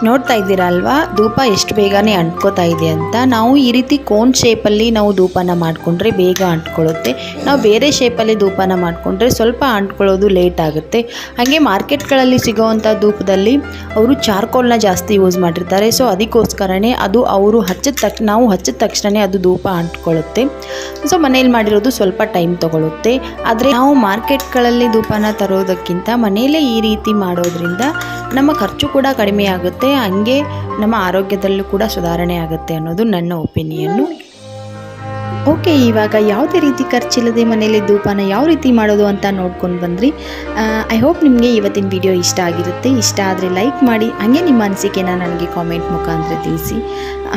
ನೋಡ್ತಾ ಇದ್ದೀರಾ ಅಲ್ವಾ ಧೂಪ ಎಷ್ಟು ಬೇಗನೆ ಅಂಟ್ಕೋತಾ ಇದೆ ಅಂತ. ನಾವು ಈ ರೀತಿ ಕೋನ್ ಶೇಪಲ್ಲಿ ನಾವು ಧೂಪನ ಮಾಡಿಕೊಂಡ್ರೆ ಬೇಗ ಅಂಟ್ಕೊಳ್ಳುತ್ತೆ. ನಾವು ಬೇರೆ ಶೇಪಲ್ಲಿ ಧೂಪನ ಮಾಡಿಕೊಂಡ್ರೆ ಸ್ವಲ್ಪ ಅಂಟ್ಕೊಳ್ಳೋದು ಲೇಟ್ ಆಗುತ್ತೆ. ಹಾಗೆ ಮಾರ್ಕೆಟ್ಗಳಲ್ಲಿ ಸಿಗೋವಂಥ ಧೂಪದಲ್ಲಿ ಅವರು ಚಾರ್ಕೋಲ್ನ ಜಾಸ್ತಿ ಯೂಸ್ ಮಾಡಿರ್ತಾರೆ. ಸೊ ಅದಕ್ಕೋಸ್ಕರನೇ ಅದು ನಾವು ಹಚ್ಚಿದ ತಕ್ಷಣ ಅದು ಧೂಪ ಅಂಟ್ಕೊಳ್ಳುತ್ತೆ. ಸೊ ಮನೇಲಿ ಮಾಡಿರೋದು ಸ್ವಲ್ಪ ಟೈಮ್ ತೊಗೊಳುತ್ತೆ. ಆದರೆ ನಾವು ಮಾರ್ಕೆಟ್ಗಳಲ್ಲಿ ಧೂಪನ ತರೋದಕ್ಕಿಂತ ಮನೆಯಲ್ಲೇ ಈ ರೀತಿ ಮಾಡೋದ್ರಿಂದ ನಮ್ಮ ಖರ್ಚು ಕೂಡ ಕಡಿಮೆ ಆಗುತ್ತೆ, ಹಂಗೆ ನಮ್ಮ ಆರೋಗ್ಯದಲ್ಲೂ ಕೂಡ ಸುಧಾರಣೆ ಆಗುತ್ತೆ ಅನ್ನೋದು ನನ್ನ ಒಪಿನಿಯನ್ನು. ಓಕೆ, ಇವಾಗ ಯಾವುದೇ ರೀತಿ ಖರ್ಚಿಲ್ಲದೆ ಮನೇಲಿ ಧೂಪನ ಯಾವ ರೀತಿ ಮಾಡೋದು ಅಂತ ನೋಡ್ಕೊಂಡು ಬಂದ್ರಿ. ಐ ಹೋಪ್ ನಿಮಗೆ ಇವತ್ತಿನ ವಿಡಿಯೋ ಇಷ್ಟ ಆಗಿರುತ್ತೆ. ಇಷ್ಟ ಆದರೆ ಲೈಕ್ ಮಾಡಿ, ಹಾಗೆ ನಿಮ್ಮ ಅನಿಸಿಕೆನ ನನಗೆ ಕಾಮೆಂಟ್ ಮುಖಾಂತರ ತಿಳಿಸಿ.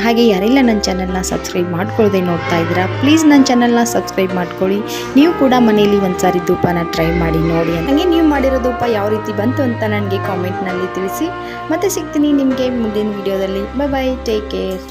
ಹಾಗೆ ಯಾರೆಲ್ಲ ನನ್ನ ಚಾನಲ್ನ ಸಬ್ಸ್ಕ್ರೈಬ್ ಮಾಡ್ಕೊಳ್ಳದೆ ನೋಡ್ತಾ ಇದ್ದೀರಾ, ಪ್ಲೀಸ್ ನನ್ನ ಚಾನಲ್ನ ಸಬ್ಸ್ಕ್ರೈಬ್ ಮಾಡ್ಕೊಳ್ಳಿ. ನೀವು ಕೂಡ ಮನೇಲಿ ಒಂದ್ಸಾರಿ ಧೂಪನ ಟ್ರೈ ಮಾಡಿ ನೋಡಿ. ಹಾಗೆ ನೀವು ಮಾಡಿರೋ ಧೂಪ ಯಾವ ರೀತಿ ಬಂತು ಅಂತ ನನಗೆ ಕಾಮೆಂಟ್ನಲ್ಲಿ ತಿಳಿಸಿ. ಮತ್ತೆ ಸಿಗ್ತೀನಿ ನಿಮಗೆ ಮುಂದಿನ ವಿಡಿಯೋದಲ್ಲಿ. Bye bye, take care.